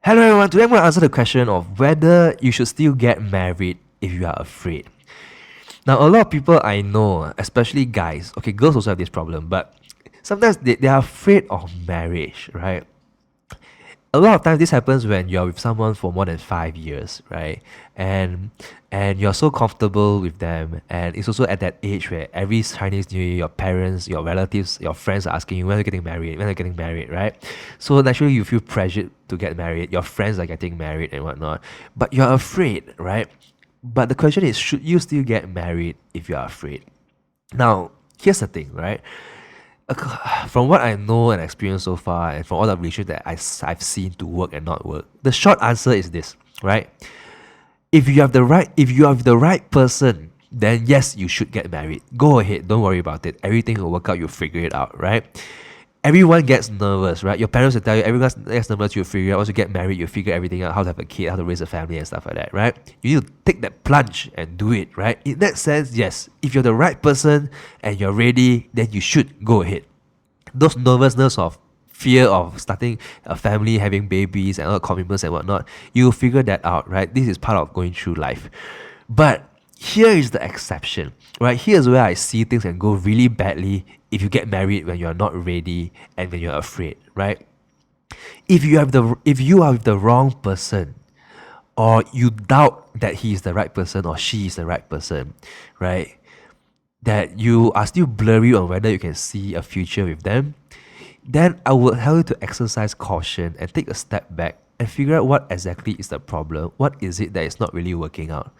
Hello everyone, today I'm going to answer the question of whether you should still get married if you are afraid. Now, a lot of people I know, especially guys, okay, girls also have this problem, but sometimes they are afraid of marriage, right? A lot of times this happens when you're with someone for more than 5 years, right? And and you're so comfortable with them, and it's also at that age where every Chinese New Year, your parents, your relatives, your friends are asking you when are you getting married, when are you getting married, right? So naturally you feel pressured to get married. Your friends are getting married and whatnot, but you're afraid, right? But the question is, should you still get married if you're afraid? Now, here's the thing, right? From what I know and experienced so far, and from all the research that I've seen to work and not work, the short answer is this, right? If you have the right person, then yes, you should get married. Go ahead, don't worry about it. Everything will work out. You'll figure it out, right? Everyone gets nervous, right? Your parents will tell you everyone gets nervous. You figure out once you get married, you figure everything out, how to have a kid, how to raise a family, and stuff like that, right? You need to take that plunge and do it, right? In that sense, yes, if you're the right person and you're ready, then you should go ahead. Those nervousness of fear of starting a family, having babies, and all the commitments and whatnot, you figure that out, right? This is part of going through life. But here is the exception, right? Here's where I see things can go really badly if you get married when you're not ready and when you're afraid, right? If you are with the wrong person, or you doubt that he is the right person or she is the right person, right? That you are still blurry on whether you can see a future with them, then I would tell you to exercise caution and take a step back and figure out what exactly is the problem. What is it that is not really working out?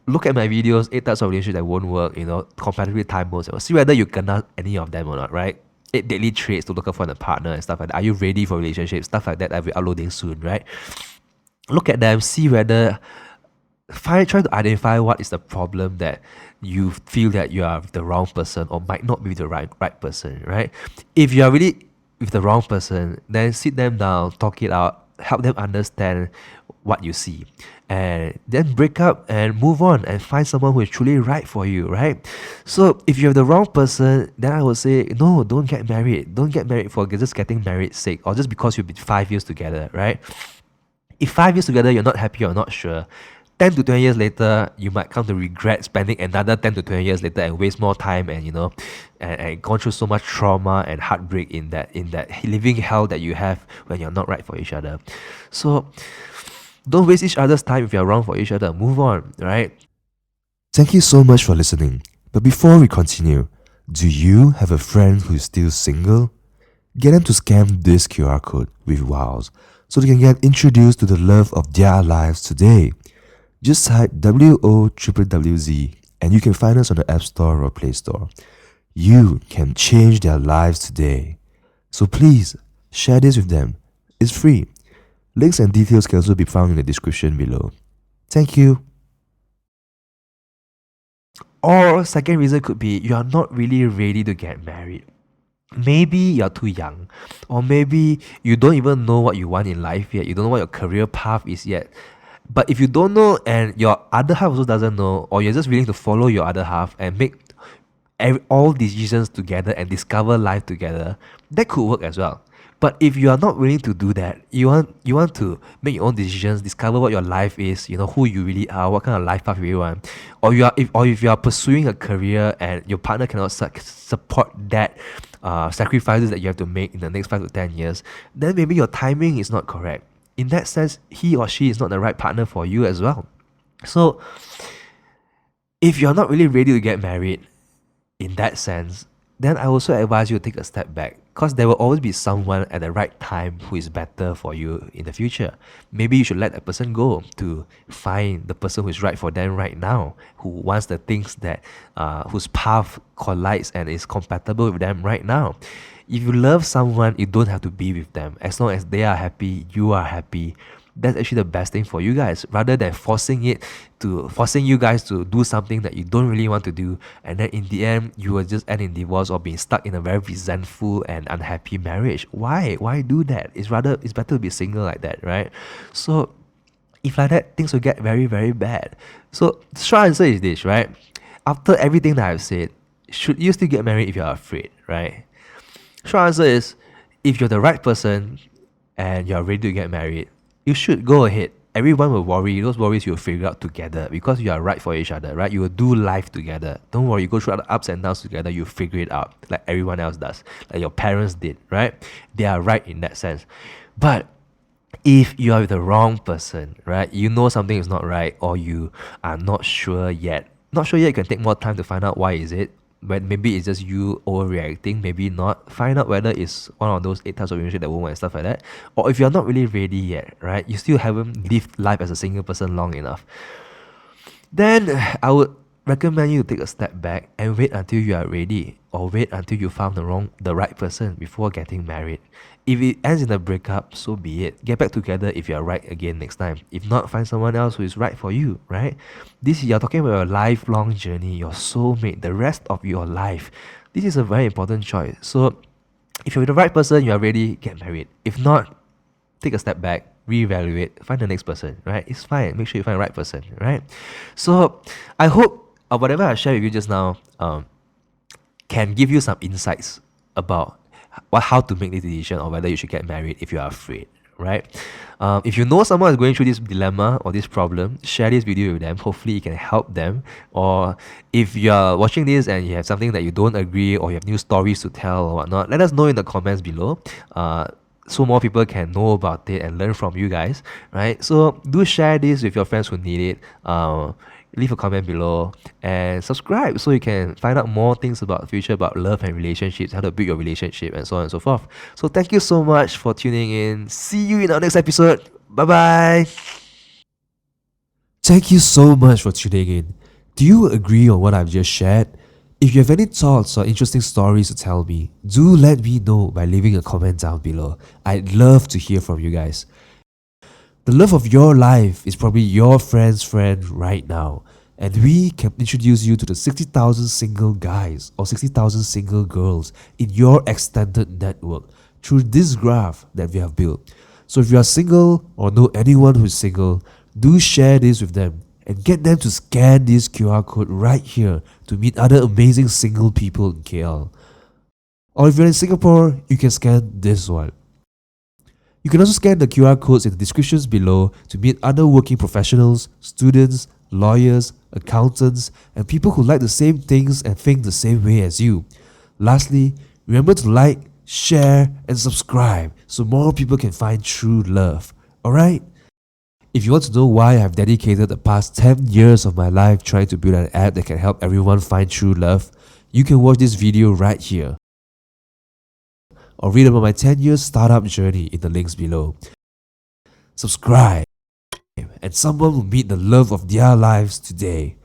Look at my videos, 8 types of relationships that won't work, compatibility time modes, see whether you cannot any of them or not, right? 8 daily traits to look out for in a partner and stuff like that. Are you ready for relationships? Stuff like that I'll be uploading soon, right? Look at them, see whether try to identify what is the problem that you feel that you are with the wrong person or might not be the right person, right? If you are really with the wrong person, then sit them down, talk it out, help them understand what you see, and then break up and move on and find someone who is truly right for you, right? So if you have the wrong person, then I would say no, don't get married. Don't get married for just getting married sake or just because you've been 5 years together, right? If 5 years together you're not happy or not sure, 10 to 20 years later, you might come to regret spending another 10 to 20 years later and waste more time and gone through so much trauma and heartbreak in that living hell that you have when you're not right for each other. So don't waste each other's time if you're wrong for each other. Move on, right? Thank you so much for listening. But before we continue, do you have a friend who is still single? Get them to scan this QR code with Wowwwz so they can get introduced to the love of their lives today. Just type WOWWZ and you can find us on the App Store or Play Store. You can change their lives today. So please share this with them. It's free. Links and details can also be found in the description below. Thank you. Or second reason could be you are not really ready to get married. Maybe you're too young, or maybe you don't even know what you want in life yet. You don't know what your career path is yet. But if you don't know and your other half also doesn't know, or you're just willing to follow your other half and make all decisions together and discover life together, that could work as well. But if you are not willing to do that, you want to make your own decisions, discover what your life is, who you really are, what kind of life path you really want, or if you are pursuing a career and your partner cannot support that sacrifices that you have to make in the next 5 to 10 years, then maybe your timing is not correct. In that sense, he or she is not the right partner for you as well. So if you're not really ready to get married in that sense, then I also advise you to take a step back, because there will always be someone at the right time who is better for you in the future. Maybe you should let that person go to find the person who is right for them right now, who wants the things that whose path collides and is compatible with them right now. If you love someone, you don't have to be with them. As long as they are happy, you are happy. That's actually the best thing for you guys, rather than forcing you guys to do something that you don't really want to do, and then in the end you will just end in divorce or being stuck in a very resentful and unhappy marriage. Why do that? It's better to be single like that, right? So if like that, things will get very, very bad. So the short answer is this, right? After everything that I've said, should you still get married if you're afraid, right? Short answer is, if you're the right person and you're ready to get married, you should go ahead. Everyone will worry. Those worries you'll figure out together because you are right for each other, right? You will do life together. Don't worry, you go through the ups and downs together, you figure it out like everyone else does, like your parents did, right? They are right in that sense. But if you are with the wrong person, right? You know something is not right, or you are not sure yet. Not sure yet, you can take more time to find out why is it. But maybe it's just you overreacting, maybe not. Find out whether it's one of those 8 types of relationship that woman and stuff like that. Or if you're not really ready yet, right? You still haven't lived life as a single person long enough. Then I would recommend you to take a step back and wait until you are ready, or wait until you found the right person before getting married. If it ends in a breakup, so be it. Get back together if you are right again next time. If not, find someone else who is right for you, right? You're talking about your lifelong journey, your soulmate, the rest of your life. This is a very important choice. So if you're with the right person, you are ready, get married. If not, take a step back, reevaluate, find the next person, right? It's fine. Make sure you find the right person, right? So I hope whatever I shared with you just now can give you some insights about how to make this decision, or whether you should get married if you are afraid, right? If you know someone is going through this dilemma or this problem, share this video with them. Hopefully it can help them. Or if you're watching this and you have something that you don't agree, or you have new stories to tell or whatnot, let us know in the comments below. So more people can know about it and learn from you guys, right? So do share this with your friends who need it. Leave a comment below and subscribe so you can find out more things about the future, about love and relationships, how to build your relationship, and so on and so forth. So thank you so much for tuning in. See you in our next episode. Bye bye. Thank you so much for tuning in. Do you agree on what I've just shared? If you have any thoughts or interesting stories to tell me, do let me know by leaving a comment down below. I'd love to hear from you guys. The love of your life is probably your friend's friend right now, and we can introduce you to the 60,000 single guys or 60,000 single girls in your extended network through this graph that we have built. So if you are single or know anyone who is single, do share this with them and get them to scan this QR code right here to meet other amazing single people in KL. Or if you're in Singapore, you can scan this one. You can also scan the QR codes in the descriptions below to meet other working professionals, students, lawyers, accountants, and people who like the same things and think the same way as you. Lastly, remember to like, share, and subscribe so more people can find true love. Alright? If you want to know why I've dedicated the past 10 years of my life trying to build an app that can help everyone find true love, you can watch this video right here. Or read about my 10-year startup journey in the links below. Subscribe, and someone will meet the love of their lives today.